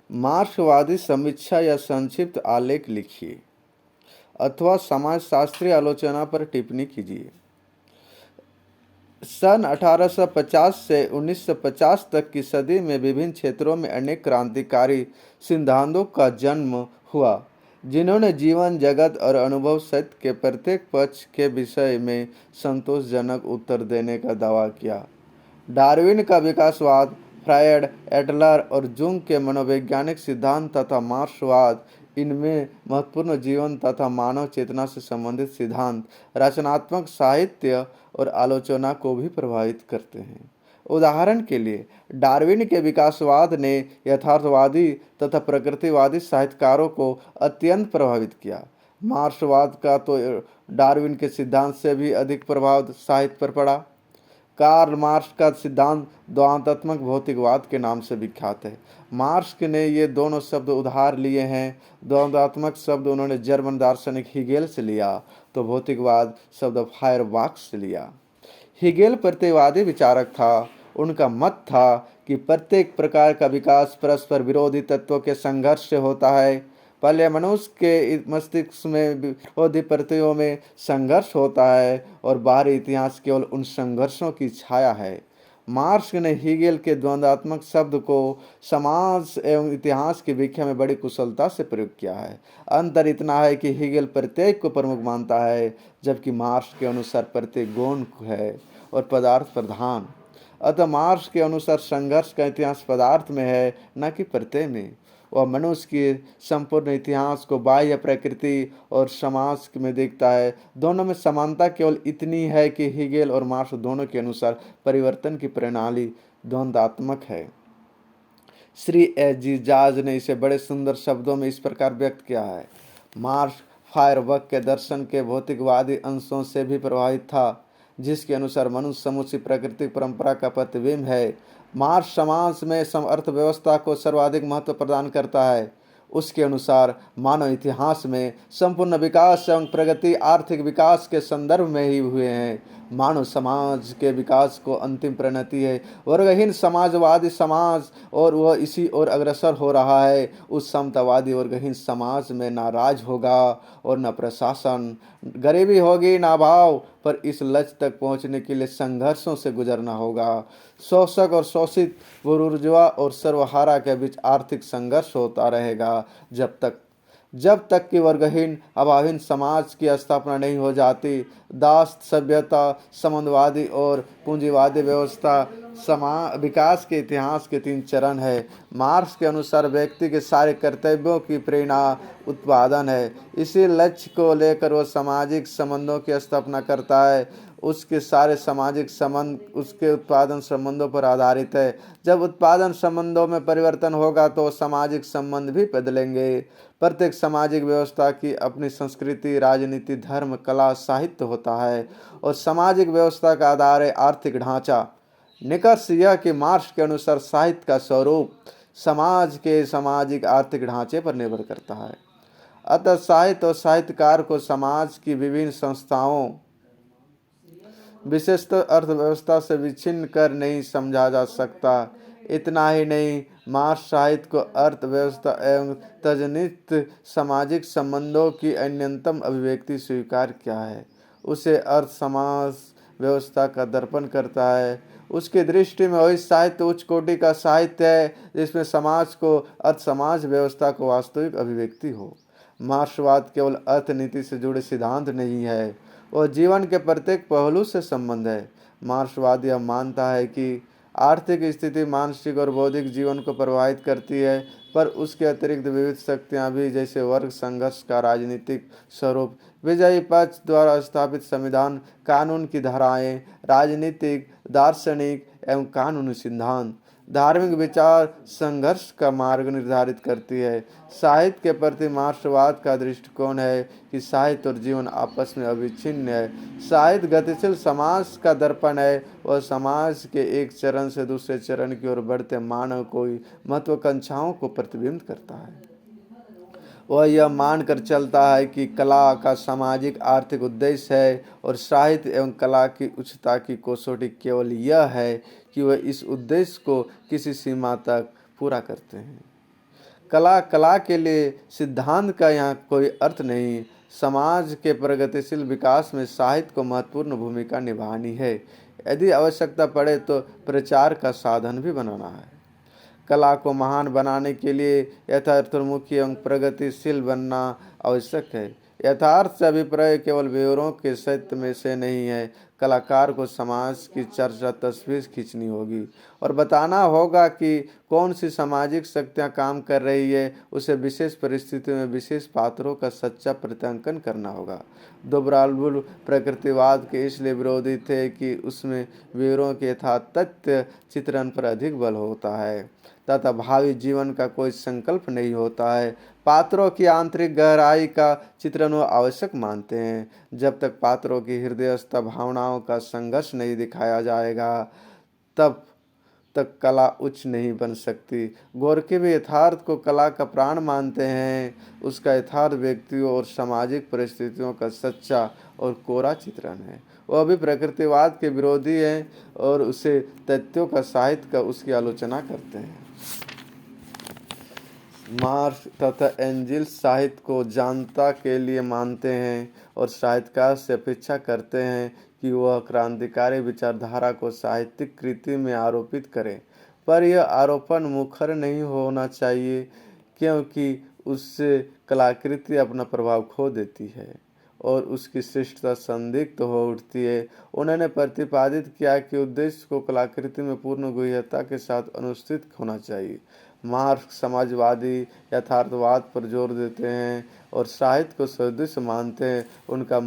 मार्क्सवादी समीक्षा या संक्षिप्त आलेख लिखिए अथवा समाजशास्त्रीय आलोचना पर टिप्पणी कीजिए। सन 1850 से 1950 तक की सदी में विभिन्न क्षेत्रों में अनेक क्रांतिकारी सिद्धांतों का जन्म हुआ, जिन्होंने जीवन, जगत और अनुभव सत्य के प्रत्येक पक्ष के विषय में संतोषजनक उत्तर देने का दावा किया। डार्विन का विकासवाद, फ्रायड, एडलर और जुंग के मनोवैज्ञानिक सिद्धांत तथा मार्क्सवाद, इनमें महत्वपूर्ण जीवन तथा मानव चेतना से संबंधित सिद्धांत रचनात्मक साहित्य और आलोचना को भी प्रभावित करते हैं। उदाहरण के लिए, डार्विन के विकासवाद ने यथार्थवादी तथा प्रकृतिवादी साहित्यकारों को अत्यंत प्रभावित किया। मार्क्सवाद का तो डार्विन के सिद्धांत से भी अधिक प्रभाव साहित्य पर पड़ा। कार्ल मार्क्स का सिद्धांत द्वंद्वात्मक भौतिकवाद के नाम से विख्यात है। मार्क्स ने ये दोनों शब्द उधार लिए हैं। द्वंद्वात्मक शब्द उन्होंने जर्मन दार्शनिक हीगेल से लिया, तो भौतिकवाद शब्द फायरबाख से लिया। हीगेल प्रत्ययवादी विचारक था। उनका मत था कि प्रत्येक प्रकार का विकास परस्पर विरोधी तत्वों के संघर्ष से होता है। पहले मनुष्य के मस्तिष्क में विरोधी प्रत्ययों में संघर्ष होता है और बाहरी इतिहास केवल उन संघर्षों की छाया है। मार्क्स ने हीगेल के द्वंद्वात्मक शब्द को समाज एवं इतिहास की व्याख्या में बड़ी कुशलता से प्रयोग किया है। अंतर इतना है कि हीगेल प्रत्येक को प्रमुख मानता है, जबकि मार्क्स के अनुसार प्रत्येक गौण है और पदार्थ प्रधान। अतः मार्क्स के अनुसार संघर्ष का इतिहास पदार्थ में है, न कि प्रत्यय में। वह मनुष्य के संपूर्ण इतिहास को बाह्य प्रकृति और समाज में देखता है। दोनों में समानता केवल इतनी है कि हीगेल और मार्क्स दोनों के अनुसार परिवर्तन की प्रणाली द्वंद्वात्मक है। श्री एच जी जाज ने इसे बड़े सुंदर शब्दों में इस प्रकार व्यक्त किया है। मार्क्स फायरबाख के दर्शन के भौतिकवादी अंशों से भी प्रभावित था, जिसके अनुसार मनुष्य समुची प्राकृतिक परंपरा का प्रतिबिंब है। मार्क्स समाज में अर्थव्यवस्था को सर्वाधिक महत्व प्रदान करता है। उसके अनुसार मानव इतिहास में संपूर्ण विकास एवं प्रगति आर्थिक विकास के संदर्भ में ही हुए हैं। मानव समाज के विकास को अंतिम परिणति है वर्गहीन समाजवादी समाज, और वह इसी ओर अग्रसर हो रहा है। उस समतावादी वर्गहीन समाज में ना राज होगा और न प्रशासन, गरीबी होगी ना भाव, पर इस लक्ष्य तक पहुंचने के लिए संघर्षों से गुजरना होगा। शोषक और शोषित, बुर्जुआ और सर्वहारा के बीच आर्थिक संघर्ष होता रहेगा जब तक कि वर्गहीन अभावहीन समाज की स्थापना नहीं हो जाती। दास सभ्यता, संबंधवादी और पूंजीवादी व्यवस्था विकास के इतिहास के 3 चरण है। मार्क्स के अनुसार व्यक्ति के सारे कर्तव्यों की प्रेरणा उत्पादन है। इसी लक्ष्य को लेकर वह सामाजिक संबंधों की स्थापना करता है। उसके सारे सामाजिक संबंध उसके उत्पादन संबंधों पर आधारित है। जब उत्पादन संबंधों में परिवर्तन होगा तो सामाजिक संबंध भी बदलेंगे। प्रत्येक सामाजिक व्यवस्था की अपनी संस्कृति, राजनीति, धर्म, कला, साहित्य होता है और सामाजिक व्यवस्था का आधार है आर्थिक ढांचा। निष्कर्ष यह कि मार्क्स के अनुसार साहित्य का स्वरूप समाज के सामाजिक आर्थिक ढांचे पर निर्भर करता है। अतः साहित्य और साहित्यकार को समाज की विभिन्न संस्थाओं, विशेषतः अर्थव्यवस्था से विच्छिन्न कर नहीं समझा जा सकता। इतना ही नहीं, मार्क्स साहित्य को अर्थव्यवस्था एवं तजनित सामाजिक संबंधों की अन्यतम अभिव्यक्ति स्वीकार किया है। उसे अर्थ समाज व्यवस्था का दर्पण करता है। उसकी दृष्टि में वही साहित्य उच्च कोटि का साहित्य है जिसमें समाज को अर्थ समाज व्यवस्था को वास्तविक अभिव्यक्ति हो। मार्क्सवाद केवल अर्थनीति से जुड़े सिद्धांत नहीं है, वह जीवन के प्रत्येक पहलू से संबंध है। मार्क्सवाद यह मानता है कि आर्थिक स्थिति मानसिक और बौद्धिक जीवन को प्रभावित करती है, पर उसके अतिरिक्त विविध शक्तियाँ भी, जैसे वर्ग संघर्ष का राजनीतिक स्वरूप, विजयी पक्ष द्वारा स्थापित संविधान, कानून की धाराएं, राजनीतिक, दार्शनिक एवं कानूनी सिद्धांत, धार्मिक विचार संघर्ष का मार्ग निर्धारित करती है। साहित्य के प्रति मार्क्सवाद का दृष्टिकोण है कि साहित्य और जीवन आपस में अविच्छिन्न है। साहित्य गतिशील समाज का दर्पण है। वह समाज के एक चरण से दूसरे चरण की ओर बढ़ते मानव को महत्वाकांक्षाओं को प्रतिबिंबित करता है। वह यह मानकर चलता है कि कला का सामाजिक आर्थिक उद्देश्य है और साहित्य एवं कला की उच्चता की कसौटी केवल यह है कि वह इस उद्देश्य को किसी सीमा तक पूरा करते हैं। कला के लिए सिद्धांत का यहाँ कोई अर्थ नहीं। समाज के प्रगतिशील विकास में साहित्य को महत्वपूर्ण भूमिका निभानी है। यदि आवश्यकता पड़े तो प्रचार का साधन भी बनाना है। कला को महान बनाने के लिए यथार्थोन्मुखी एवं प्रगतिशील बनना आवश्यक है। यथार्थ से अभिप्राय केवल ब्यौरों के सत्य में से नहीं है। कलाकार को समाज की चर्चा तस्वीर खींचनी होगी और बताना होगा कि कौन सी सामाजिक शक्तियाँ काम कर रही है। उसे विशेष परिस्थितियों में विशेष पात्रों का सच्चा प्रत्यांकन करना होगा। दोब्रालबुल प्रकृतिवाद के इसलिए विरोधी थे कि उसमें ब्यौरों के यथातथ्य चित्रण पर अधिक बल होता है तथा भावी जीवन का कोई संकल्प नहीं होता है। पात्रों की आंतरिक गहराई का चित्रण वो आवश्यक मानते हैं। जब तक पात्रों की हृदयस्थ भावनाओं का संघर्ष नहीं दिखाया जाएगा तब तक कला उच्च नहीं बन सकती। गोरके भी यथार्थ को कला का प्राण मानते हैं। उसका यथार्थ व्यक्तियों और सामाजिक परिस्थितियों का सच्चा और कोरा चित्रण है। वह भी प्रकृतिवाद के विरोधी हैं और उसे तथ्यों का साहित्य का उसकी आलोचना करते हैं। मार्क्स तथा एंजिल्स साहित्य को जनता के लिए मानते हैं और साहित्यकार से अपेक्षा करते हैं कि वह क्रांतिकारी विचारधारा को साहित्यिक कृति में आरोपित करे। पर यह आरोपण मुखर नहीं होना चाहिए क्योंकि उससे कलाकृति अपना प्रभाव खो देती है और उसकी श्रेष्ठता संदिग्ध हो उठती है। उन्होंने प्रतिपादित किया कि उद्देश्य को कलाकृति में पूर्ण गुह्यता के साथ अनुष्ठित होना चाहिए। मार्क्स समाजवादी यथार्थवाद पर जोर देते हैं और साहित्य को सदृश मानते हैं। उनका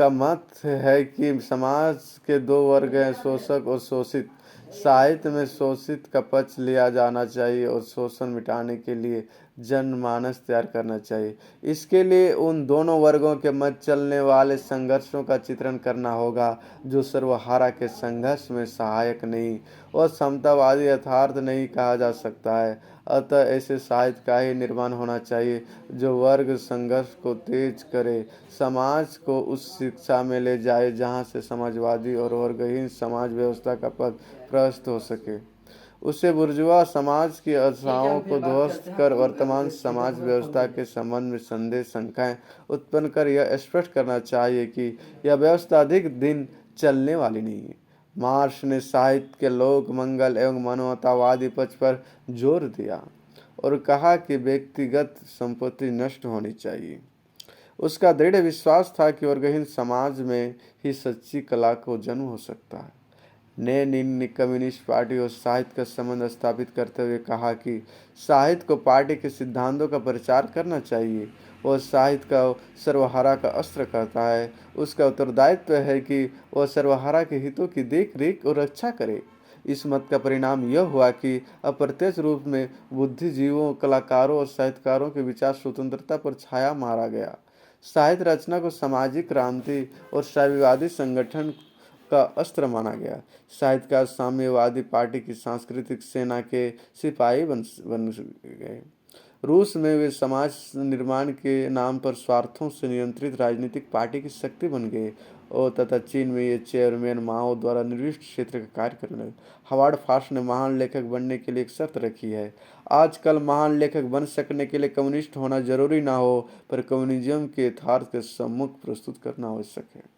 मत है कि समाज के दो वर्ग हैं, शोषक और शोषित। साहित्य में शोषित का पक्ष लिया जाना चाहिए और शोषण मिटाने के लिए जनमानस तैयार करना चाहिए। इसके लिए उन दोनों वर्गों के मध्य चलने वाले संघर्षों का चित्रण करना होगा जो सर्वहारा के संघर्ष में सहायक नहीं और समतावादी यथार्थ नहीं कहा जा सकता है। अतः ऐसे साहित्य का ही निर्माण होना चाहिए जो वर्ग संघर्ष को तेज करे, समाज को उस शिक्षा में ले जाए जहाँ से समाजवादी और वर्गहीन समाज व्यवस्था का पथ प्रशस्त हो सके। उसे बुर्जुआ समाज की आशाओं को ध्वस्त कर वर्तमान समाज व्यवस्था के संबंध में संदेह शंकाएं उत्पन्न कर यह स्पष्ट करना चाहिए कि यह व्यवस्था अधिक दिन चलने वाली नहीं है। मार्क्स ने साहित्य के लोक मंगल एवं मानवतावादी पक्ष पर जोर दिया और कहा कि व्यक्तिगत संपत्ति नष्ट होनी चाहिए। उसका दृढ़ विश्वास था कि वर्गहीन समाज में ही सच्ची कला को जन्म हो सकता है। लेनिन ने कम्युनिस्ट पार्टी और साहित्य का संबंध स्थापित करते हुए कहा कि साहित्य को पार्टी के सिद्धांतों का प्रचार करना चाहिए। वह साहित्य का सर्वहारा का अस्त्र करता है। उसका उत्तरदायित्व है कि वह सर्वहारा के हितों की देख रेख और रक्षा करे। इस मत का परिणाम यह हुआ कि अप्रत्यक्ष रूप में बुद्धिजीवियों, कलाकारों और साहित्यकारों के विचार स्वतंत्रता पर छाया मारा गया। साहित्य रचना को सामाजिक क्रांति और साम्यवादी संगठन का अस्त्र माना गया। साहित्यकार साम्यवादी पार्टी की सांस्कृतिक सेना के सिपाही बन गए। रूस में वे समाज निर्माण के नाम पर स्वार्थों से नियंत्रित राजनीतिक पार्टी की शक्ति बन गए और तथा चीन में ये चेयरमैन माओ द्वारा निर्दिष्ट क्षेत्र का कार्य करने लगे। हावर्ड फास्ट ने महान लेखक बनने के लिए एक शर्त रखी है। आजकल महान लेखक बन सकने के लिए कम्युनिस्ट होना जरूरी ना हो, पर कम्युनिज्म के यथार्थ के सम्मुख प्रस्तुत करना आवश्यक है।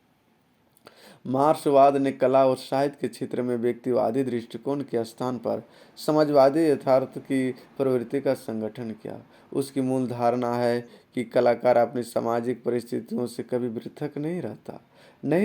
मार्क्सवाद ने कला और साहित्य के क्षेत्र में व्यक्तिवादी दृष्टिकोण के स्थान पर समाजवादी यथार्थ की प्रवृत्ति का संगठन किया। उसकी मूल धारणा है कि कलाकार अपनी सामाजिक परिस्थितियों से कभी पृथक नहीं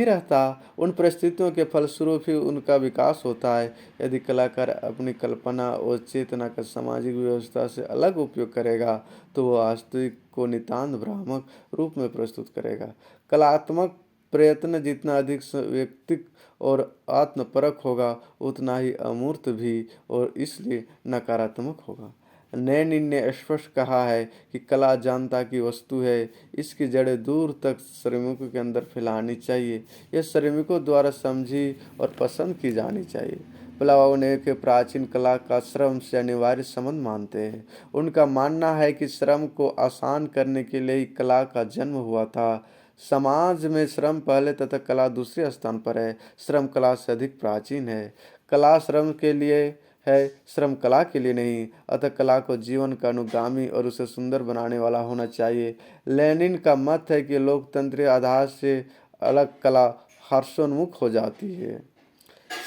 रहता। उन परिस्थितियों के फलस्वरूप ही उनका विकास होता है। यदि कलाकार अपनी कल्पना और चेतना का सामाजिक व्यवस्था से अलग उपयोग करेगा तो वह वास्तविक को नितांत भ्रामक रूप में प्रस्तुत करेगा। कलात्मक प्रयत्न जितना अधिक व्यक्तिक और आत्मपरक होगा उतना ही अमूर्त भी और इसलिए नकारात्मक होगा। लेनिन ने स्पष्ट कहा है कि कला जनता की वस्तु है। इसकी जड़ें दूर तक श्रमिकों के अंदर फैलानी चाहिए। यह श्रमिकों द्वारा समझी और पसंद की जानी चाहिए। प्लाव ने के प्राचीन कला का श्रम से अनिवार्य संबंध मानते हैं। उनका मानना है कि श्रम को आसान करने के लिए ही कला का जन्म हुआ था। समाज में श्रम पहले तथा कला दूसरे स्थान पर है। श्रम कला से अधिक प्राचीन है। कला श्रम के लिए है, श्रम कला के लिए नहीं। अतः कला को जीवन का अनुगामी और उसे सुंदर बनाने वाला होना चाहिए। लेनिन का मत है कि लोकतंत्रीय आधार से अलग कला हर्षोन्मुख हो जाती है,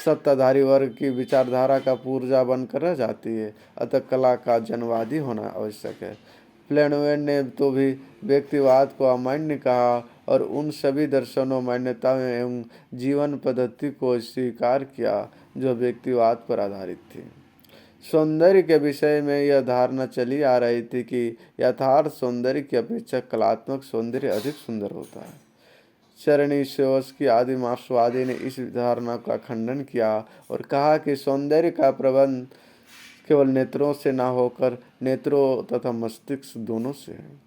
सत्ताधारी वर्ग की विचारधारा का पुर्जा बनकर रह जाती है। अतः कला का जनवादी होना आवश्यक है। प्लेनोवेन ने तो भी व्यक्तिवाद को अमान्य कहा और उन सभी दर्शनों, मान्यताओं एवं जीवन पद्धति को स्वीकार किया जो व्यक्तिवाद पर आधारित थी। सौंदर्य के विषय में यह धारणा चली आ रही थी कि यथार्थ सौंदर्य की अपेक्षा कलात्मक सौंदर्य अधिक सुंदर होता है। चेरनीशेव्स्की आदि मार्क्सवादी ने इस धारणा का खंडन किया और कहा कि सौंदर्य का प्रबंध केवल नेत्रों से न होकर नेत्रों तथा मस्तिष्क दोनों से है।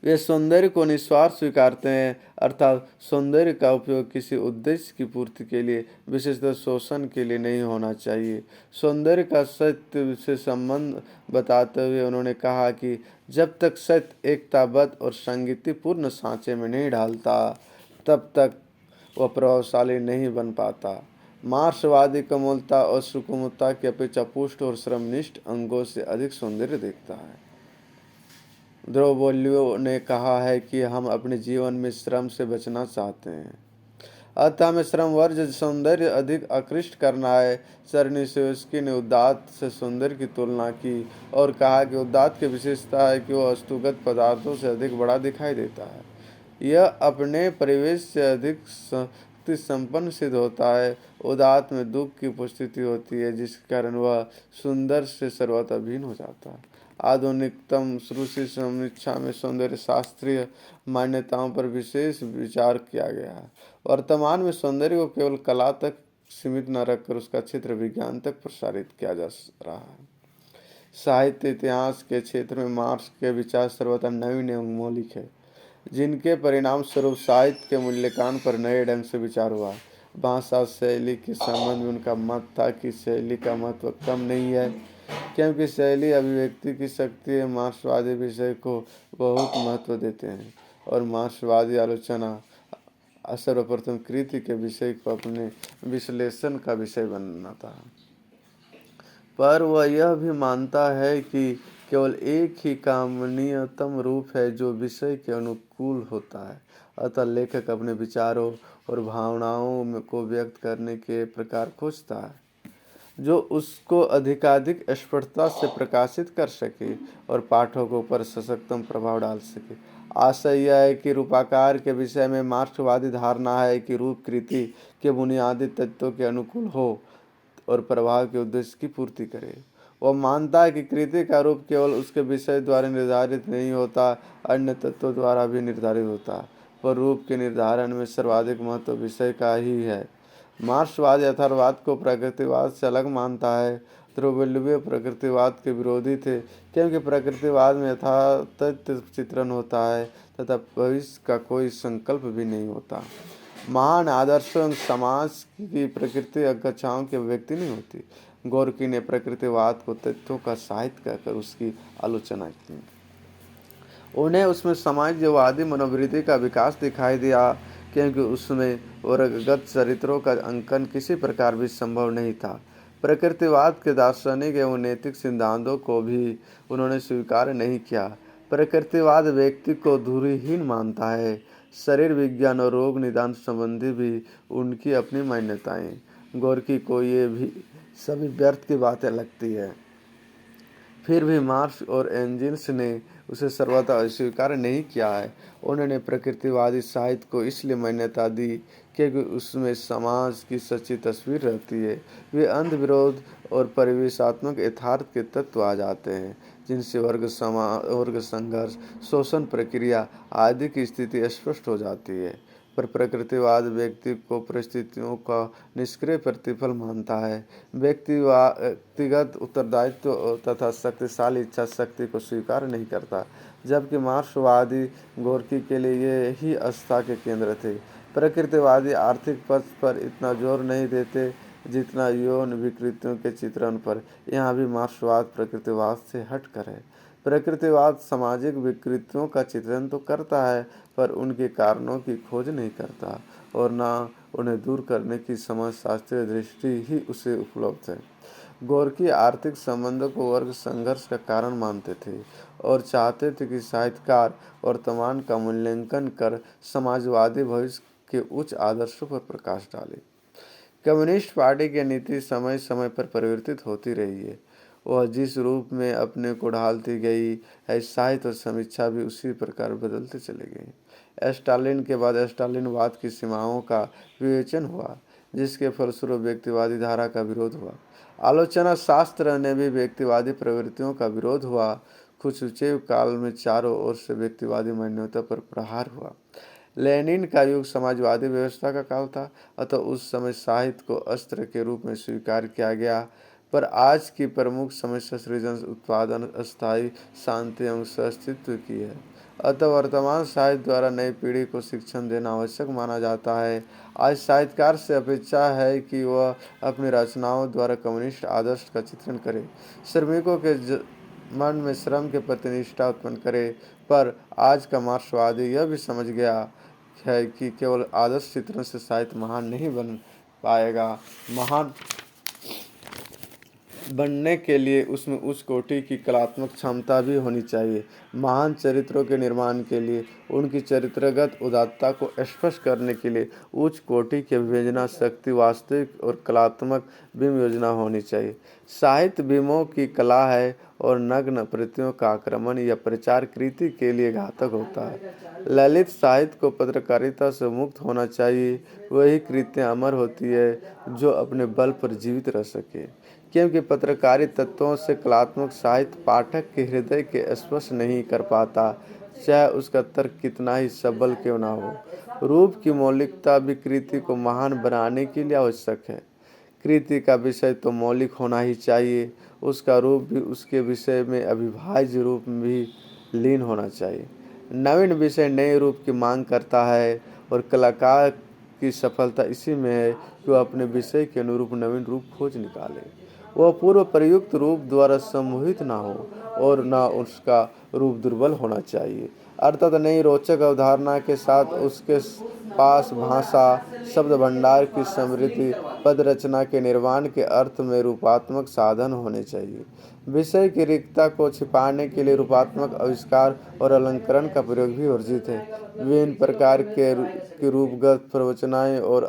वे सौंदर्य को निस्वार्थ स्वीकारते हैं, अर्थात सौंदर्य का उपयोग किसी उद्देश्य की पूर्ति के लिए, विशेषतः शोषण के लिए नहीं होना चाहिए। सौंदर्य का सत्य से संबंध बताते हुए उन्होंने कहा कि जब तक सत्य एकताबद्ध और संगतिपूर्ण सांचे में नहीं ढालता, तब तक वह प्रभावशाली नहीं बन पाता। मार्क्सवादी कोमलता और सुकुमारता की अपेक्षा पुष्ट और श्रमनिष्ठ अंगों से अधिक सौंदर्य देखता है। द्रोबोलियो ने कहा है कि हम अपने जीवन में श्रम से बचना चाहते हैं, अतः हमें श्रम वर्ज सौंदर्य अधिक आकृष्ट करना है। चेरनीशेव्स्की ने उदात्त से सौंदर्य की तुलना की और कहा कि उदात्त की विशेषता है कि वह वस्तुगत पदार्थों से अधिक बड़ा दिखाई देता है। यह अपने परिवेश से अधिक शक्ति संपन्न सिद्ध होता है। उदात्त में दुख की उपस्थिति होती है, जिसके कारण वह सुंदर से सर्वथा भिन्न हो जाता है। आधुनिकतम रूसी समीक्षा में सौंदर्य शास्त्रीय मान्यताओं पर विशेष विचार किया गया है। वर्तमान में सौंदर्य को केवल कला तक सीमित न रखकर उसका क्षेत्र विज्ञान तक प्रसारित किया जा रहा है। साहित्य इतिहास के क्षेत्र में मार्क्स के विचार सर्वथा नवीन एवं मौलिक है, जिनके परिणाम स्वरूप साहित्य के मूल्यांकन पर नए ढंग से विचार हुआ। भाषा शैली के संबंध में उनका मत था कि शैली का महत्व कम नहीं है, क्योंकि शैली अभिव्यक्ति की शक्ति है। मार्क्सवादी विषय को बहुत महत्व देते हैं और मार्क्सवादी आलोचना सर्वप्रथम कृति के विषय को अपने विश्लेषण का विषय बनाता है, पर वह यह भी मानता है कि केवल एक ही कामनीयतम रूप है जो विषय के अनुकूल होता है। अतः लेखक अपने विचारों और भावनाओं को व्यक्त करने के प्रकार खोजता है जो उसको अधिकाधिक स्पष्टता से प्रकाशित कर सके और पाठकों पर सशक्तम प्रभाव डाल सके। आशय यह है कि रूपाकार के विषय में मार्क्सवादी धारणा है कि रूप कृति के बुनियादी तत्वों के अनुकूल हो और प्रभाव के उद्देश्य की पूर्ति करे। वह मानता है कि कृति का रूप केवल उसके विषय द्वारा निर्धारित नहीं होता, अन्य तत्वों द्वारा भी निर्धारित होता, पर रूप के निर्धारण में सर्वाधिक महत्व विषय का ही है। मार्क्सवाद यथार्थवाद को प्रकृतिवाद से अलग मानता है। द्रोबेलियो प्रकृतिवाद के विरोधी थे, क्योंकि प्रकृतिवाद में यथातथ चित्रण होता है तथा भविष्य का कोई संकल्प भी नहीं होता। महान आदर्शों समाज की प्रकृति अपेक्षाओं की व्यक्ति नहीं होती। गोर्की ने प्रकृतिवाद को तत्वों का साहित्य कहकर उसकी आलोचना की। उन्हें उसमें समाजवादी मनोवृत्ति का विकास दिखाई दिया, क्योंकि उसमें वर्गगत चरित्रों का अंकन किसी प्रकार भी संभव नहीं था। प्रकृतिवाद के दार्शनिक एवं नैतिक सिद्धांतों को भी उन्होंने स्वीकार नहीं किया। प्रकृतिवाद व्यक्ति को धुरीहीन मानता है। शरीर विज्ञान और रोग निदान संबंधी भी उनकी अपनी मान्यताएं। गोर्की को ये भी सभी व्यर्थ की बातें लगती है। फिर भी मार्क्स और एंजिल्स ने उसे सर्वथा अस्वीकार नहीं किया है। उन्होंने प्रकृतिवादी साहित्य को इसलिए मान्यता दी क्योंकि उसमें समाज की सच्ची तस्वीर रहती है। वे अंध विरोध और परिवेशात्मक यथार्थ के तत्व आ जाते हैं, जिनसे वर्ग संघर्ष, शोषण प्रक्रिया आदि की स्थिति स्पष्ट हो जाती है। पर प्रकृतिवाद व्यक्ति को परिस्थितियों का निष्क्रिय प्रतिफल मानता है। व्यक्तिगत उत्तरदायित्व तथा शक्तिशाली इच्छा शक्ति को स्वीकार नहीं करता, जबकि मार्क्सवादी गोर्की के लिए ये ही आस्था के केंद्र थे। प्रकृतिवादी आर्थिक पक्ष पर इतना जोर नहीं देते जितना यौन विकृतियों के चित्रण पर। यहाँ भी मार्क्सवाद प्रकृतिवाद से हटकर है। प्रकृतिवाद सामाजिक विकृतियों का चित्रण तो करता है, पर उनके कारणों की खोज नहीं करता और न उन्हें दूर करने की समाजशास्त्रीय दृष्टि ही उसे उपलब्ध है। गोरकी आर्थिक संबंधों को वर्ग संघर्ष का कारण मानते थे और चाहते थे कि साहित्यकार वर्तमान का मूल्यांकन कर समाजवादी भविष्य के उच्च आदर्शों पर प्रकाश डाले। कम्युनिस्ट पार्टी की नीति समय समय पर परिवर्तित होती रही है। वह जिस रूप में अपने को ढालती गई है, साहित्य और समीक्षा भी उसी प्रकार बदलते चले गए। स्टालिन के बाद स्टालिनवाद की सीमाओं का विवेचन हुआ, जिसके फलस्वरूप व्यक्तिवादी धारा का विरोध हुआ। आलोचना शास्त्र ने भी व्यक्तिवादी प्रवृत्तियों का विरोध हुआ। खुश्चेव काल में चारों ओर से व्यक्तिवादी मान्यता पर प्रहार हुआ। लेनिन का युग समाजवादी व्यवस्था का काल था, अतः उस समय साहित्य को अस्त्र के रूप में स्वीकार किया गया। पर आज की प्रमुख समस्या सृजन, उत्पादन, अस्थायी शांति एवं अस्तित्व की है। अतः वर्तमान साहित्य द्वारा नई पीढ़ी को शिक्षण देना आवश्यक माना जाता है। आज साहित्यकार से अपेक्षा है कि वह अपनी रचनाओं द्वारा कम्युनिस्ट आदर्श का चित्रण करे, श्रमिकों के मन में श्रम के प्रति निष्ठा उत्पन्न करे। पर आज का मार्क्सवादी यह भी समझ गया है कि केवल आदर्श चित्रण से साहित्य महान नहीं बन पाएगा। महान बनने के लिए उसमें उच्च कोटि की कलात्मक क्षमता भी होनी चाहिए। महान चरित्रों के निर्माण के लिए, उनकी चरित्रगत उदात्तता को स्पष्ट करने के लिए उच्च कोटि की विवेचना शक्ति, वास्तविक और कलात्मक बिंब योजना होनी चाहिए। साहित्य बिंबों की कला है और नग्न प्रतियों का आक्रमण या प्रचार कृति के लिए घातक होता है। ललित साहित्य को पत्रकारिता से मुक्त होना चाहिए। वही कृतियाँ अमर होती है जो अपने बल पर जीवित रह सके, क्योंकि पत्रकारी तत्वों से कलात्मक साहित्य पाठक के हृदय के स्पर्श नहीं कर पाता, चाहे उसका तर्क कितना ही सबल क्यों ना हो। रूप की मौलिकता भी कृति को महान बनाने के लिए आवश्यक है। कृति का विषय तो मौलिक होना ही चाहिए, उसका रूप भी उसके विषय में अविभाज्य रूप में भी लीन होना चाहिए। नवीन विषय नए रूप की मांग करता है और कलाकार की सफलता इसी में है कि वह अपने विषय के अनुरूप नवीन रूप खोज निकाले। वह पूर्व प्रयुक्त रूप द्वारा सम्मोहित ना हो और न उसका रूप दुर्बल होना चाहिए, अर्थात नई रोचक अवधारणा के साथ उसके पास भाषा, शब्द भंडार की समृद्धि, पद रचना के निर्माण के अर्थ में रूपात्मक साधन होने चाहिए। विषय की रिक्तता को छिपाने के लिए रूपात्मक आविष्कार और अलंकरण का प्रयोग भी वर्जित है। विभिन्न प्रकार के रूपगत प्रवचनाएं और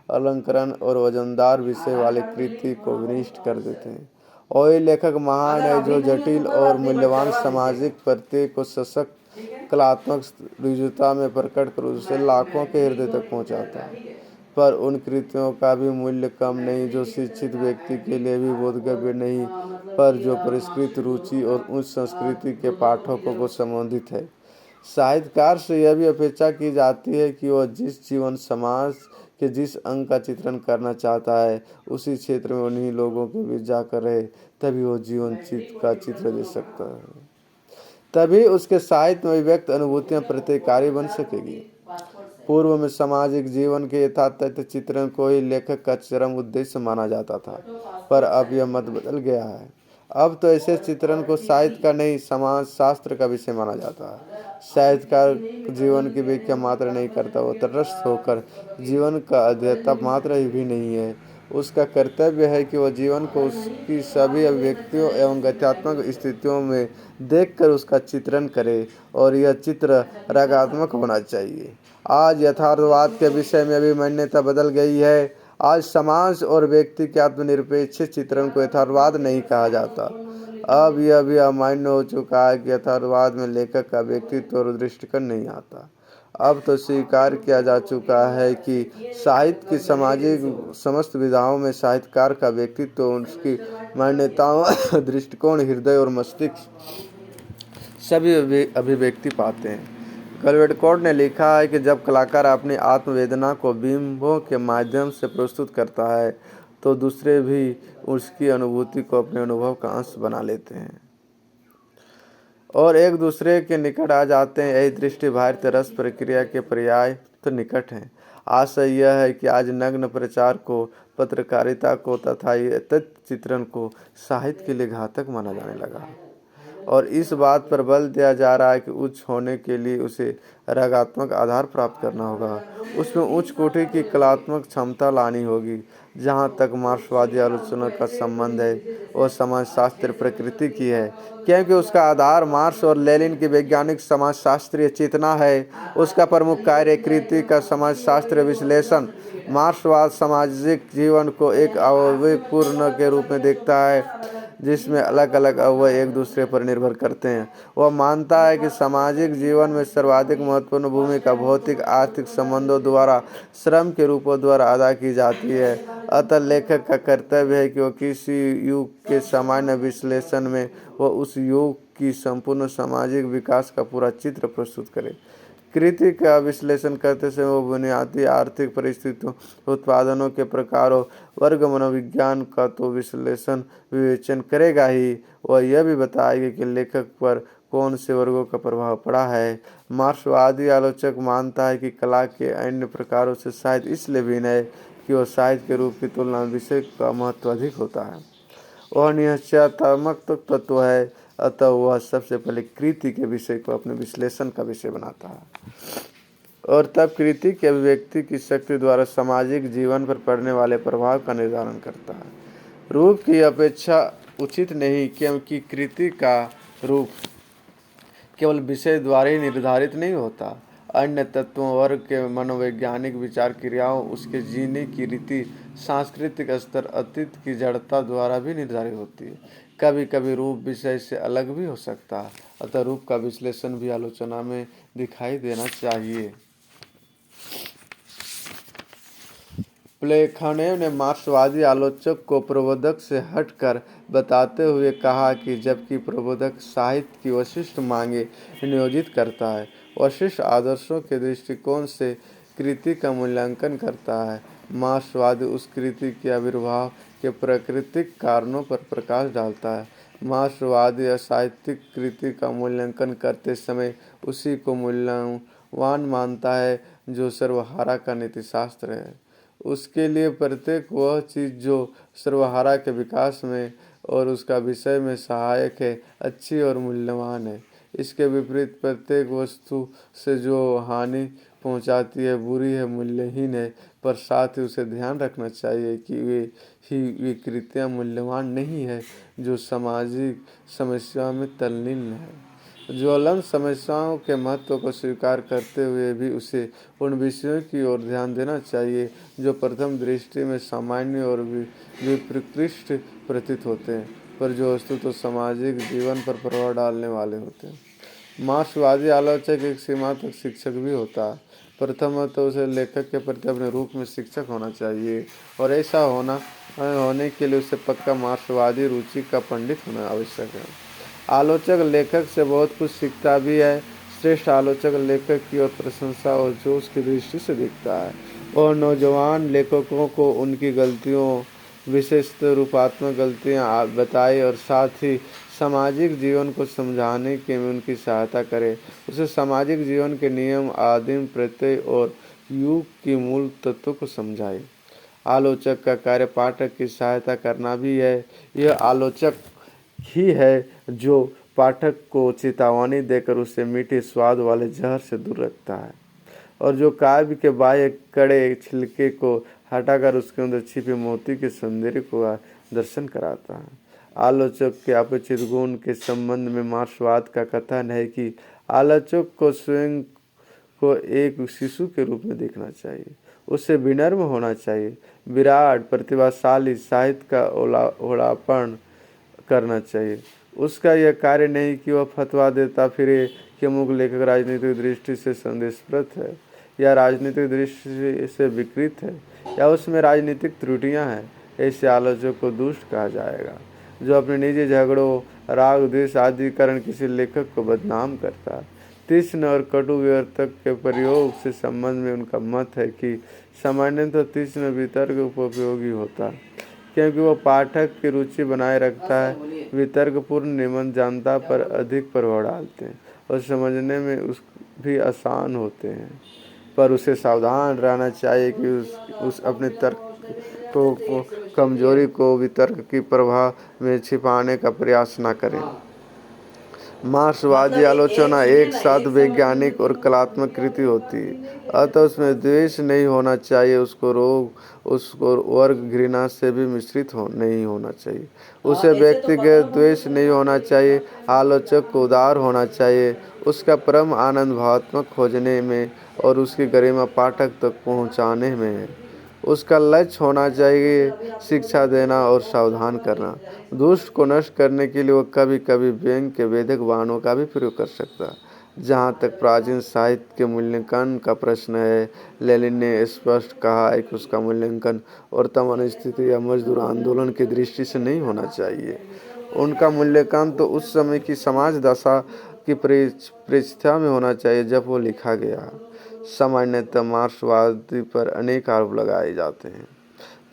अलंकरण और वजनदार विषय वाले कृति को विनिष्ट कर देते हैं। वही लेखक महान है जो जटिल और मूल्यवान सामाजिक प्रत्यय को सशक्त कलात्मक ऋजुता में प्रकट कर उसे लाखों के हृदय तक पहुंचाता है। पर उन कृतियों का भी मूल्य कम नहीं जो शिक्षित व्यक्ति के लिए भी बोधगम्य नहीं, पर जो परिष्कृत रुचि और उच्च संस्कृति के पाठकों को संबंधित है। साहित्यकार से यह भी अपेक्षा की जाती है कि वह जिस जीवन समाज के जिस अंग का चित्रण करना चाहता है, उसी क्षेत्र में उन्हीं लोगों के बीच जाकर रहे, तभी वह जीवन का चित्र दे सकता है। तभी उसके साहित्य में व्यक्त अनुभूतियां प्रत्ययकारी बन सकेगी। पूर्व में सामाजिक जीवन के यथातथ चित्रण को ही लेखक का चरम उद्देश्य माना जाता था, पर अब यह मत बदल गया है। अब तो ऐसे चित्रण को साहित्य का नहीं, समाज शास्त्र का विषय माना जाता है। साहित्यकार जीवन की व्याख्या मात्र नहीं करता, वो तटस्थ होकर जीवन का अध्येता मात्र ही भी नहीं है। उसका कर्तव्य है कि वह जीवन को उसकी सभी अभिव्यक्तियों एवं गत्यात्मक स्थितियों में देखकर उसका चित्रण करे, और यह चित्र रागात्मक होना चाहिए। आज यथार्थवाद के विषय में भी मान्यता बदल गई है। आज समाज और व्यक्ति के आत्मनिरपेक्ष चित्रण को यथार्थवाद नहीं कहा जाता। अब यह भी अमान्य हो चुका है कि यथार्थवाद में लेखक का व्यक्तित्व और दृष्टिकोण नहीं आता। अब तो स्वीकार किया जा चुका है कि साहित्य की सामाजिक समस्त विधाओं में साहित्यकार का व्यक्तित्व, उसकी मान्यताओं, दृष्टिकोण, हृदय और मस्तिष्क सभी अभिव्यक्ति पाते हैं। गलवेडकोट ने लिखा है कि जब कलाकार अपनी आत्मवेदना को बिंबों के माध्यम से प्रस्तुत करता है, तो दूसरे भी उसकी अनुभूति को अपने अनुभव का अंश बना लेते हैं और एक दूसरे के निकट आ जाते हैं। यही दृष्टि भारतीय रस प्रक्रिया के पर्याय तो निकट है। आशय यह है कि आज नग्न प्रचार को, पत्रकारिता को तथा तथ्य चित्रण को साहित्य के लिए घातक माना जाने लगा और इस बात पर बल दिया जा रहा है कि उच्च होने के लिए उसे रागात्मक आधार प्राप्त करना होगा, उसमें उच्च कोटि की कलात्मक क्षमता लानी होगी। जहाँ तक मार्क्सवादी आलोचना का संबंध है, वह समाजशास्त्र प्रकृति की है, क्योंकि उसका आधार मार्क्स और लेनिन की वैज्ञानिक समाजशास्त्रीय चेतना है। उसका प्रमुख कार्य कृति का समाजशास्त्र विश्लेषण। मार्क्सवाद सामाजिक जीवन को एक आवेगपूर्ण के रूप में देखता है, जिसमें अलग अलग अवयव एक दूसरे पर निर्भर करते हैं। वह मानता है कि सामाजिक जीवन में सर्वाधिक महत्वपूर्ण भूमिका भौतिक आर्थिक संबंधों द्वारा श्रम के रूपों द्वारा अदा की जाती है। अतः लेखक का कर्तव्य है कि वह किसी युग के सामान्य विश्लेषण में वह उस युग की संपूर्ण सामाजिक विकास का पूरा चित्र प्रस्तुत करे। कृति का विश्लेषण करते समय वो बुनियादी आर्थिक परिस्थितियों, उत्पादनों के प्रकारों, वर्ग मनोविज्ञान का तो विवेचन करेगा ही, वह यह भी बताएगा कि लेखक पर कौन से वर्गों का प्रभाव पड़ा है। मार्क्सवादी आलोचक मानता है कि कला के अन्य प्रकारों से साहित्य इसलिए भिन्न है कि वह साहित्य के रूप की तुलना में विषय का महत्व अधिक होता है। वह निश्चयात्मक तत्व है, अतः वह सबसे पहले कृति के विषय को अपने विश्लेषण का विषय बनाता है और तब कृति के अभिव्यक्ति की शक्ति द्वारा सामाजिक जीवन पर पड़ने वाले प्रभाव का निर्धारण करता है। रूप की अपेक्षा उचित नहीं, क्योंकि कृति का रूप केवल विषय द्वारा ही निर्धारित नहीं होता। अन्य तत्वों, वर्ग के मनोवैज्ञानिक विचार क्रियाओं, उसके जीने की रीति, सांस्कृतिक स्तर, अतीत की जड़ता द्वारा भी निर्धारित होती है। कभी कभी रूप विषय से अलग भी हो सकता है, अतः रूप का विश्लेषण भी आलोचना में दिखाई देना चाहिए। प्लेखानेव ने मार्क्सवादी आलोचक को प्रबोधक से हटकर बताते हुए कहा कि जबकि प्रबोधक साहित्य की विशिष्ट मांगें नियोजित करता है, विशिष्ट आदर्शों के दृष्टिकोण से कृति का मूल्यांकन करता है, मार्क्सवादी उस कृति के आविर्भाव के प्राकृतिक कारणों पर प्रकाश डालता है। मार्क्सवादी साहित्यिक कृति का मूल्यांकन करते समय उसी को मूल्यवान मानता है जो सर्वहारा का नीतिशास्त्र है। उसके लिए प्रत्येक वह चीज़ जो सर्वहारा के विकास में और उसका विषय में सहायक है, अच्छी और मूल्यवान है। इसके विपरीत प्रत्येक वस्तु से जो हानि पहुंचाती है, बुरी है, मूल्यहीन है। पर साथ ही उसे ध्यान रखना चाहिए कि वे कृतियाँ मूल्यवान नहीं है जो सामाजिक समस्याओं में तल्लीन है। ज्वलंत समस्याओं के महत्व को स्वीकार करते हुए भी उसे उन विषयों की ओर ध्यान देना चाहिए जो प्रथम दृष्टि में सामान्य और विप्रकृष्ट प्रतीत होते हैं, पर जो वस्तु तो सामाजिक जीवन पर प्रभाव डालने वाले होते हैं। मार्क्सवादी आलोचक एक सीमा तक शिक्षक भी होता है। प्रथम तो उसे लेखक के प्रति अपने रूप में शिक्षक होना चाहिए, और ऐसा होने के लिए उसे पक्का मार्क्सवादी रुचि का पंडित होना आवश्यक है। आलोचक लेखक से बहुत कुछ सीखता भी है। श्रेष्ठ आलोचक लेखक की ओर प्रशंसा और जो उसकी दृष्टि से दिखता है, और नौजवान लेखकों को उनकी गलतियों, विशेषतः रूपात्मक गलतियां बताए और साथ ही सामाजिक जीवन को समझाने के में उनकी सहायता करे। उसे सामाजिक जीवन के नियम, आदिम प्रत्यय और युग की मूल तत्वों को समझाए। आलोचक का कार्य पाठक की सहायता करना भी है। यह आलोचक ही है जो पाठक को चेतावनी देकर उसे मीठे स्वाद वाले जहर से दूर रखता है, और जो काव्य के बाह्य कड़े छिलके को हटाकर उसके अंदर छिपे मोती के सौंदर्य को दर्शन कराता है। आलोचक के अपेक्षित गुण के संबंध में मार्क्सवाद का कथन है कि आलोचक को स्वयं को एक शिशु के रूप में देखना चाहिए। उससे विनम्र होना चाहिए, विराट प्रतिभाशाली साहित्य का ओलापन करना चाहिए। उसका यह कार्य नहीं कि वह फतवा देता फिरे कि अमुक लेखक राजनीतिक दृष्टि से संदेशप्रद है, या राजनीतिक दृष्टि से विकृत है, या उसमें राजनीतिक त्रुटियां हैं। ऐसे आलोचक को दुष्ट कहा जाएगा, जो अपने निजी झगड़ों, राग द्वेष आदि कारण किसी लेखक को बदनाम करता है। तीक्ष्ण और कटु विवर्तक के प्रयोग से संबंध में उनका मत है कि सामान्यतः तीक्ष्ण वितर्क उपयोगी होता है, क्योंकि वह पाठक की रुचि बनाए रखता है। वितर्कपूर्ण निबंध जनता पर अधिक प्रभाव डालते हैं और समझने में भी आसान होते हैं, पर उसे सावधान रहना चाहिए कि उस अपने तर्क को कमजोरी को वितर्क की प्रभाव में छिपाने का प्रयास न करें। मार्क्सवादी आलोचना एक साथ वैज्ञानिक और कलात्मक कृति होती है, अतः उसमें द्वेष नहीं होना चाहिए, उसको वर्ग घृणा से भी मिश्रित नहीं होना चाहिए, उसे व्यक्तिगत द्वेष नहीं होना चाहिए, आलोचक को उदार होना चाहिए, उसका परम आनंद भावात्मक खोजने में और उसकी गरिमा पाठक तक पहुँचाने में है। उसका लक्ष्य होना चाहिए शिक्षा देना और सावधान करना। दुष्ट को नष्ट करने के लिए वह कभी कभी व्यंग्य के वेधक बाणों का भी प्रयोग कर सकता है। जहाँ तक प्राचीन साहित्य के मूल्यांकन का प्रश्न है, लेनिन ने स्पष्ट कहा है कि उसका मूल्यांकन वर्तमान स्थिति या मजदूर आंदोलन की दृष्टि से नहीं होना चाहिए। उनका मूल्यांकन तो उस समय की समाज दशा की परिप्रेक्ष्य में होना चाहिए जब वो लिखा गया। सामान्यतः मार्क्सवादी पर अनेक आरोप लगाए जाते हैं।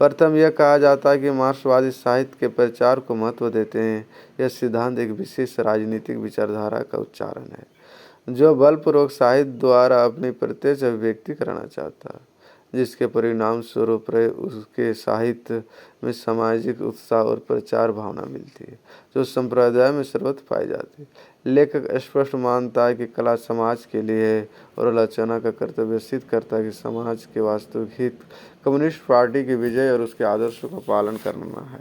प्रथम यह कहा जाता है कि मार्क्सवादी साहित्य के प्रचार को महत्व देते हैं। यह सिद्धांत एक विशेष राजनीतिक विचारधारा का उच्चारण है जो बलपूर्वक साहित्य द्वारा अपनी प्रत्यक्ष अभिव्यक्ति कराना चाहता है, जिसके परिणाम स्वरूप उसके साहित्य में सामाजिक उत्साह और प्रचार भावना मिलती है जो संप्रदाय में सर्वत्र पाई जाती है। लेखक स्पष्ट मानता है कि कला समाज के लिए है और आलोचना का कर्तव्य सिद्ध करता है कि समाज के वास्तविक हित कम्युनिस्ट पार्टी की विजय और उसके आदर्शों का पालन करना है।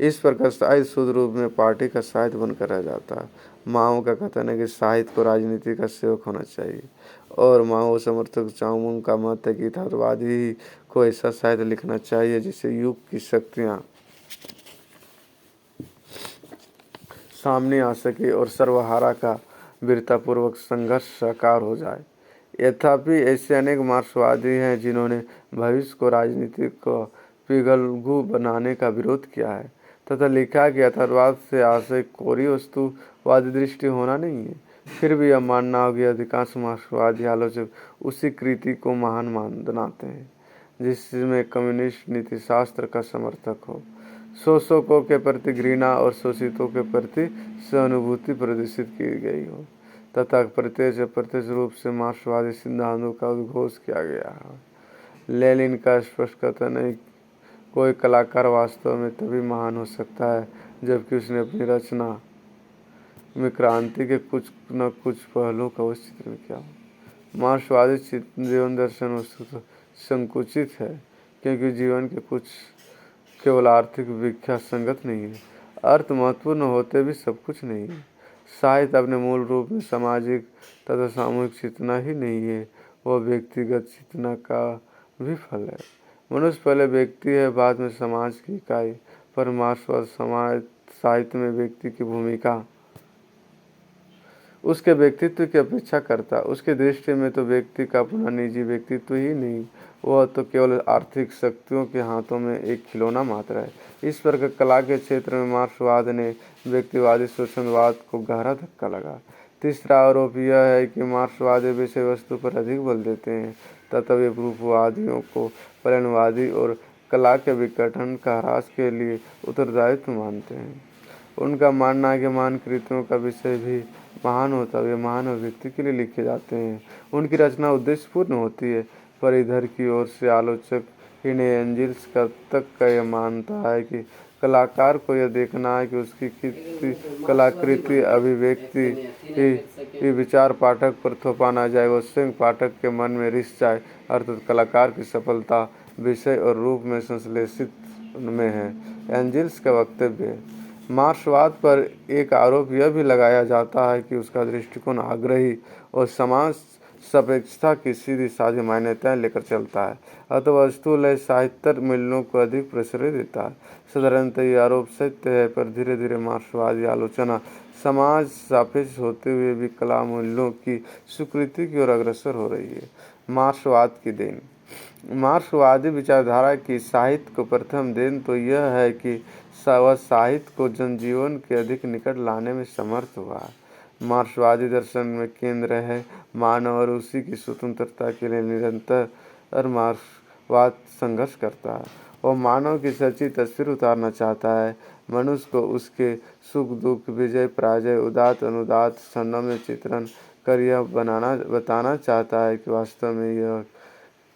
इस प्रकार साहित्य शुद्ध रूप में पार्टी का साहित्य बनकर रह जाता है। माओ का कथन है कि साहित्य को राजनीति का सेवक होना चाहिए और माओ समर्थक चाओमुंग का मत है कि यथार्थवादी को ऐसा साहित्य लिखना चाहिए जिससे युग की शक्तियाँ सामने आ सके और सर्वहारा का वीरतापूर्वक संघर्ष साकार हो जाए। यद्यपि ऐसे अनेक मार्क्सवादी हैं जिन्होंने भविष्य को राजनीति को पिघलगू बनाने का विरोध किया है तथा लिखा कि यथार्थवाद से आशय कोरी वस्तुवादी दृष्टि होना नहीं है। फिर भी यह मानना होगा अधिकांश मार्क्सवादी आलोचक उसी कृति को महान बनाते हैं जिसमें कम्युनिस्ट नीतिशास्त्र का समर्थक हो, शोषकों के प्रति घृणा और शोषितों के प्रति सहानुभूति प्रदर्शित की गई हो तथा प्रत्यक्ष अप्रत्यक्ष रूप से मार्क्सवादी सिद्धांतों का उद्घोष किया गया है। लेनिन का स्पष्ट कथन है कोई कलाकार वास्तव में तभी महान हो सकता है जबकि उसने अपनी रचना में क्रांति के कुछ न कुछ पहलुओं का उस चित्र में किया हो। मार्क्सवादी जीवन दर्शन वस्तुतः संकुचित है क्योंकि जीवन के कुछ केवल आर्थिक व्याख्या संगत नहीं है, अर्थ महत्वपूर्ण होते भी सब कुछ नहीं है। साहित्य अपने मूल रूप में सामाजिक तथा सामूहिक चेतना ही नहीं है, वह व्यक्तिगत चेतना का भी फल है। मनुष्य पहले व्यक्ति है, बाद में समाज की इकाई। पर मार्क्सवाद समाज साहित्य में व्यक्ति की भूमिका उसके व्यक्तित्व की अपेक्षा करता। उसकी दृष्टि में तो व्यक्ति का अपना निजी व्यक्तित्व ही नहीं, वह तो केवल आर्थिक शक्तियों के हाथों में एक खिलौना मात्र है। इस प्रकार कला के क्षेत्र में मार्क्सवाद ने व्यक्तिवादी शोषणवाद को गहरा धक्का लगा। तीसरा आरोप यह है कि मार्क्सवादी विषय वस्तु पर अधिक बल देते हैं तथा वे रूपवादियों को परिणामवादी और कला के विघटन का ह्रास के लिए उत्तरदायित्व मानते हैं। उनका मानना है कि महान कृतियों का विषय भी महान होता है, वे महान व्यक्ति के लिए लिखे जाते हैं, उनकी रचना उद्देश्यपूर्ण होती है। पर इधर की ओर से आलोचक हिने एंजिल्स का तक का यह मानता है कि कलाकार को यह देखना है कि उसकी कलाकृति अभिव्यक्ति ही विचार पाठक पर थोपा ना जाए, वो स्वयं पाठक के मन में रिस जाए, अर्थात कलाकार की सफलता विषय और रूप में संश्लेषित में है। एंजिल्स का वक्तव्य है। मार्क्सवाद पर एक आरोप यह भी लगाया जाता है कि उसका दृष्टिकोण आग्रही और समाज सापेक्षता की सीधी साधी मान्यताएं लेकर चलता है, अतः वस्तुलय साहित्य मूल्यों को अधिक प्रश्रय देता है। साधारणतः यह आरोप सत्य है, पर धीरे धीरे मार्क्सवादी आलोचना समाज सापेक्ष होते हुए भी कला मूल्यों की स्वीकृति की ओर अग्रसर हो रही है। मार्क्सवाद की देन। मार्क्सवादी विचारधारा की साहित्य को प्रथम देन तो यह है कि वह साहित्य को जनजीवन के अधिक निकट लाने में समर्थ हुआ। मार्क्सवादी दर्शन में केंद्र है मानव और उसी की स्वतंत्रता के लिए निरंतर मार्क्सवाद संघर्ष करता है। वह मानव की सच्ची तस्वीर उतारना चाहता है, मनुष्य को उसके सुख दुख विजय पराजय उदात्त अनुदात्त क्षणों में चित्रण कर यह बताना चाहता है कि वास्तव में यह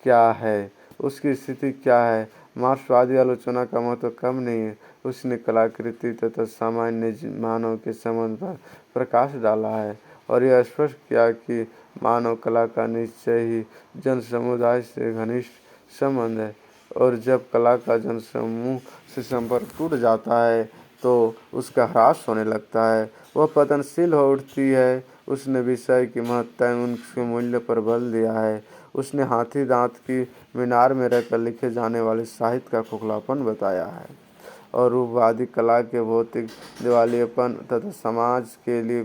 क्या है, उसकी स्थिति क्या है, मार्क्सवादी आलोचना का महत्व कम नहीं है, उसने कलाकृति तथा सामान्य मानव के संबंध पर प्रकाश डाला है और यह स्पष्ट किया कि मानव कला का निश्चय ही जन समुदाय से घनिष्ठ संबंध है और जब कला का जनसमूह से संपर्क टूट जाता है तो उसका ह्रास होने लगता है, वह पतनशील हो उठती है। उसने विषय की महत्ता एवं उनके मूल्य पर बल दिया है। उसने हाथी दांत की मीनार में रहकर लिखे जाने वाले साहित्य का खोखलापन बताया है और रूपवादी कला के भौतिक दिवालियेपन तथा समाज के लिए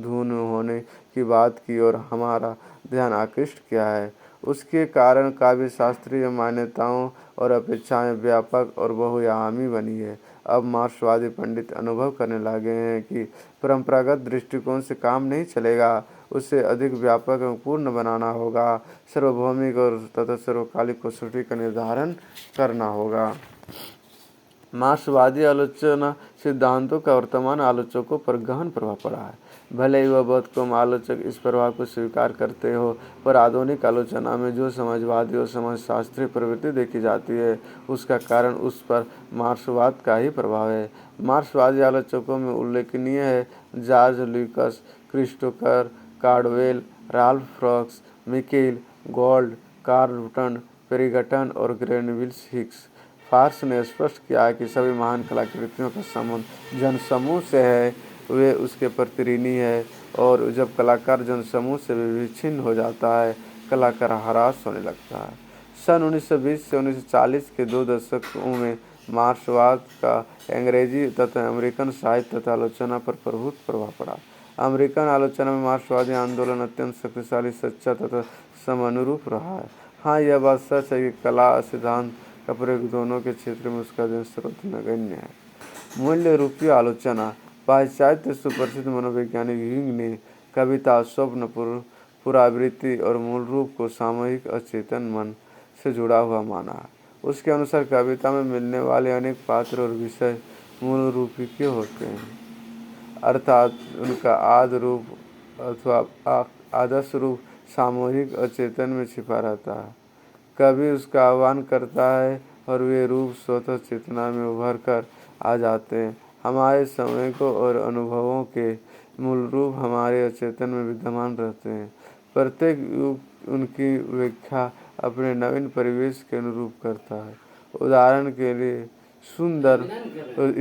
धून होने की बात की और हमारा ध्यान आकृष्ट किया है। उसके कारण काव्य शास्त्रीय मान्यताओं और अपेक्षाएं व्यापक और बहुआयामी बनी है। अब मार्क्सवादी पंडित अनुभव करने लगे हैं कि परंपरागत दृष्टिकोण से काम नहीं चलेगा, उसे अधिक व्यापक एवं पूर्ण बनाना होगा। सार्वभौमिक और तथा सर्वकालिक कसौटी का निर्धारण करना होगा। मार्क्सवादी आलोचना सिद्धांतों का वर्तमान आलोचकों पर गहन प्रभाव पड़ा है। भले ही वह बहुत कम आलोचक इस प्रभाव को स्वीकार करते हो, पर आधुनिक आलोचना में जो समाजवादी और समाजशास्त्रीय प्रवृत्ति देखी जाती है उसका कारण उस पर मार्क्सवाद का ही प्रभाव है। मार्क्सवादी आलोचकों में उल्लेखनीय है George Lukacs, Christopher Caudwell, Ralph Fox, Michael Gold, Karl रुटन, पेरिगटन और ग्रेनविल हिक्स। फार्स ने स्पष्ट किया है कि सभी महान कलाकृतियों का संबंध जनसमूह से है, वे उसके प्रति ऋणी है और जब कलाकार जनसमूह से विच्छिन्न हो जाता है, कला का ह्रास होने लगता है। सन 1920 से 1940 के 2 दशकों में मार्क्सवाद का अंग्रेजी तथा अमेरिकन साहित्य तथा आलोचना पर प्रभुत्व प्रभाव पड़ा। अमेरिकन आलोचना में मार्क्सवादी आंदोलन अत्यंत शक्तिशाली, सच्चा तथा समानुरूप रहा है। हाँ, यह बात सच है कि कला सिद्धांत का प्रयोग दोनों के क्षेत्र में उसका जन स्रोत नगण्य है। मूल्य रूपी आलोचना। पाश्चात्य सुप्रसिद्ध मनोवैज्ञानिक यूंग ने कविता, स्वप्न, पुरावृत्ति और मूल रूप को सामूहिक अचेतन मन से जुड़ा हुआ माना। उसके अनुसार कविता में मिलने वाले अनेक पात्र और विषय मूल रूपी के होते हैं, अर्थात उनका आदि रूप अथवा आदर्श रूप सामूहिक अचेतन में छिपा रहता है। कवि उसका आह्वान करता है और वे रूप स्वतः चेतना में उभर कर आ जाते हैं। हमारे समय को और अनुभवों के मूल रूप हमारे अचेतन में विद्यमान रहते हैं। प्रत्येक युग उनकी व्याख्या अपने नवीन परिवेश के अनुरूप करता है। उदाहरण के लिए सुंदर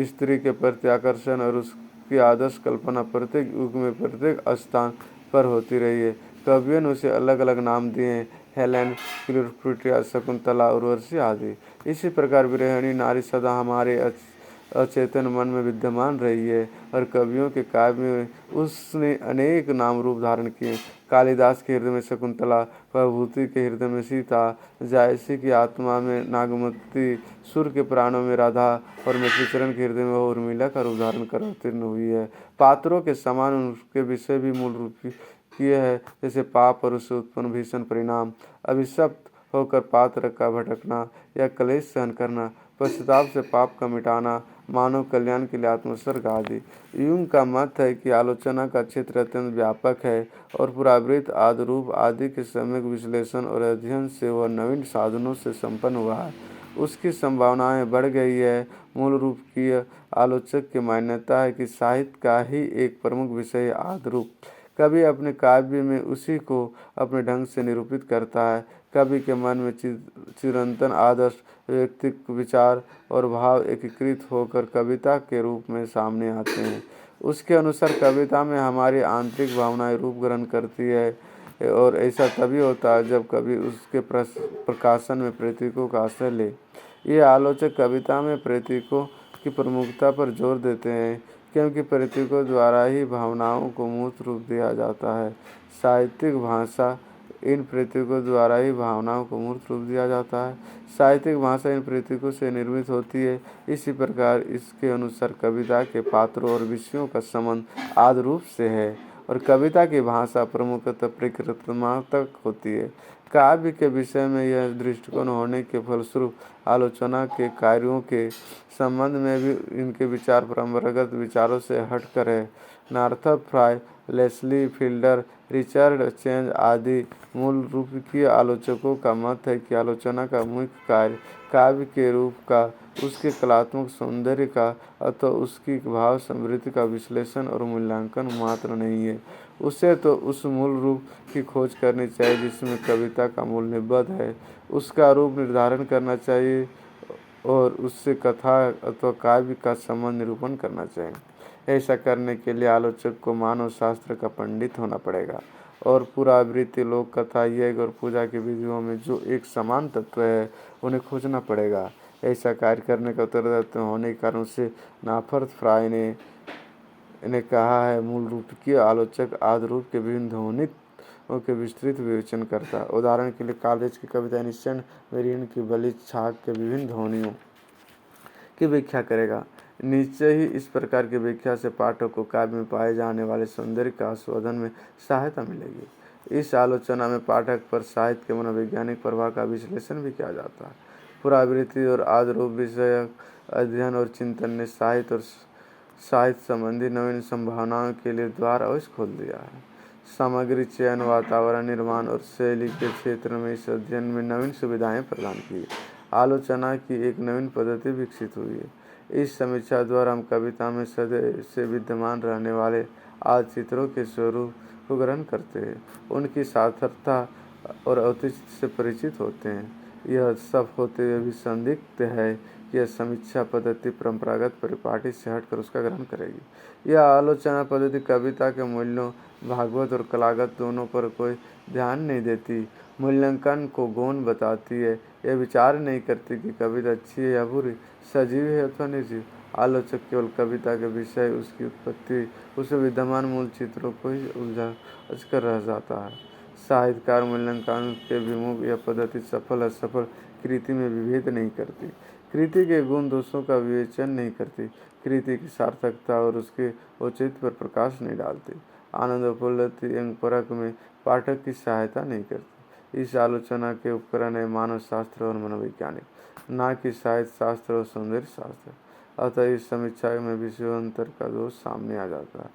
स्त्री के प्रति आकर्षण और उसकी आदर्श कल्पना प्रत्येक युग में प्रत्येक स्थान पर होती रही है। कवियों ने उसे अलग अलग नाम दिए हैं, हेलेन, क्लियोपेट्रा, शकुंतला, उर्वशी आदि। इसी प्रकार विरहिणी नारी सदा हमारे अचेतन मन में विद्यमान रही है और कवियों के काव्य में उसने अनेक नाम रूप धारण किए। कालिदास के हृदय में शकुंतला, प्रभुति के हृदय में सीता, जायसी की आत्मा में नागमती, सुर के प्राणों में राधा और मैत्रीचरण के हृदय में उर्मिला का रूप धारण कर अवतीर्ण हुई है। पात्रों के समान उनके विषय भी मूल रूप किए है, जैसे पाप और उससे उत्पन्न भीषण परिणाम, अभिशप्त होकर पात्र का भटकना या क्लेश सहन करना, पश्चाताप से पाप का मिटाना, मानव कल्याण के लिए आत्मोत्सर्ग आदि। यूंग का मत है कि आलोचना का क्षेत्र अत्यंत व्यापक है और पुरावृत्त, आदि रूप आदि के सम्यक विश्लेषण और अध्ययन से वह नवीन साधनों से संपन्न हुआ है। उसकी संभावनाएं बढ़ गई है। मूल रूप की आलोचक की मान्यता है कि साहित्य का ही एक प्रमुख विषय आदि रूप। कवि अपने काव्य में उसी को अपने ढंग से निरूपित करता है। कवि के मन में चिरंतन आदर्श, व्यक्तिक विचार और भाव एकीकृत होकर कविता के रूप में सामने आते हैं। उसके अनुसार कविता में हमारी आंतरिक भावनाएं रूप ग्रहण करती है और ऐसा तभी होता है जब कवि उसके प्रकाशन में प्रतीकों का आश्रय ले। ये आलोचक कविता में प्रतीकों की प्रमुखता पर जोर देते हैं क्योंकि प्रतीकों द्वारा ही भावनाओं को मूर्त रूप दिया जाता है। साहित्यिक भाषा इन प्रतीकों द्वारा ही भावनाओं को मूर्त रूप दिया जाता है। साहित्यिक भाषा इन प्रतीकों से निर्मित होती है। इसी प्रकार इसके अनुसार कविता के पात्रों और विषयों का संबंध आदि रूप से है और कविता की भाषा प्रमुखतः प्रकृत्यात्मक होती है। काव्य के विषय में यह दृष्टिकोण होने के फलस्वरूप आलोचना के कार्यों के संबंध में भी इनके विचार परंपरागत विचारों से हटकर है। Northrop Frye Leslie Fiedler, Richard चेंज आदि मूल रूप की आलोचकों का मत है कि आलोचना का मुख्य कार्य काव्य के रूप का, उसके कलात्मक सौंदर्य का अथवा उसकी भाव समृद्धि का विश्लेषण और मूल्यांकन मात्र नहीं है। उसे तो उस मूल रूप की खोज करनी चाहिए जिसमें कविता का मूल निबद्ध है, उसका रूप निर्धारण करना चाहिए और उससे कथा अथवा काव्य का संबंध निरूपण करना चाहिए। ऐसा करने के लिए आलोचक को मानव शास्त्र का पंडित होना पड़ेगा और पुरावृत्ति, लोक कथा, यज्ञ और पूजा की विधियों में जो एक समान तत्व है उन्हें खोजना पड़ेगा। ऐसा कार्य करने का उत्तरदायित्व होने के कारण उसे नाफर्थ फ्राय ने कहा है, मूल रूप की आलोचक आदि रूप के विभिन्न ध्वनियों के विस्तृत विवेचन करता है। उदाहरण के लिए कालेज की कविता निश्चय वेरिएंट की बलि छाग के विभिन्न ध्वनियों की व्याख्या करेगा। नीचे ही इस प्रकार की व्याख्या से पाठक को काव्य में पाए जाने वाले सौंदर्य का आस्वादन में सहायता मिलेगी। इस आलोचना में पाठक पर साहित्य के मनोवैज्ञानिक प्रभाव का विश्लेषण भी किया जाता है। पुरावृत्ति और आदि रूप विषयक अध्ययन और चिंतन ने साहित्य और साहित्य संबंधी नवीन संभावनाओं के लिए द्वार अवश्य खोल दिया है। सामग्री चयन, वातावरण निर्माण और शैली के क्षेत्र में इस अध्ययन में नवीन सुविधाएं प्रदान की, आलोचना की एक नवीन पद्धति विकसित हुई है। इस समीक्षा द्वारा हम कविता में सदैव से विद्यमान रहने वाले आदि चित्रों के स्वरूप को ग्रहण करते हैं, उनकी सार्थकता और औचित्य से परिचित होते हैं। यह सब होते हुए भी संदिग्ध है कि यह समीक्षा पद्धति परंपरागत परिपाटी से हटकर उसका ग्रहण करेगी। यह आलोचना पद्धति कविता के मूल्यों, भागवत और कलागत दोनों पर कोई ध्यान नहीं देती, मूल्यांकन को गौण बताती है। यह विचार नहीं करती कि कविता अच्छी है या बुरी, सजीव है अथवा निर्जीव। आलोचक केवल कविता के विषय, उसकी उत्पत्ति, उसमें विद्यमान मूल चित्रों को ही उलझ कर रह जाता है। साहित्यकार मूल्यांकन के विमुख यह पद्धति सफल असफल कृति में विभेद नहीं करती, कृति के गुण दोषों का विवेचन नहीं करती, कृति की सार्थकता और उसके औचित्य पर प्रकाश नहीं डालती, आनंद उपलब्धि एवं परख में पाठक की सहायता नहीं करती। इस आलोचना के उपकरण है मानव शास्त्र और मनोवैज्ञानिक, न कि साहित्य शास्त्र और सौंदर्य शास्त्र। अतः इस समीक्षा में विषयांतर का दोष सामने आ जाता है।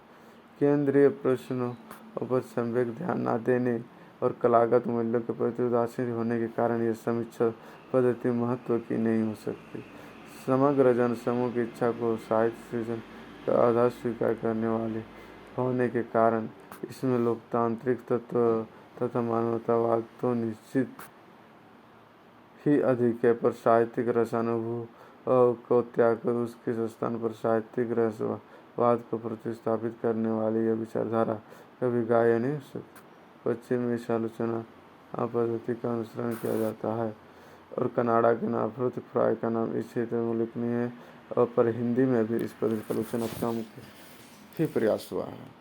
केंद्रीय प्रश्नों पर सम्यक ध्यान न देने और कलागत मूल्यों के प्रति उदासीन होने के कारण यह समीक्षा पद्धति महत्व की नहीं हो सकती। समग्र जनसमूह की इच्छा को साहित्य सृजन का आधार स्वीकार करने वाले होने के कारण इसमें लोकतांत्रिक तत्व तथा मानवतावाद तो निश्चित ही अधिक है, पर साहित्यिक रसानुभव को त्याग कर उसके स्थान पर साहित्यिक रसवाद को प्रतिस्थापित करने वाली यह विचारधारा कभी ग्राह्य नहीं हो सकती। पश्चिम में इस आलोचना पद्धति का अनुसरण किया जाता है और कनाडा के नाफर्थ फ्राय का नाम इस क्षेत्र में उल्लेखनीय है, और पर हिंदी में भी इस पद्धति का आलोचना कम ही प्रयास हुआ है।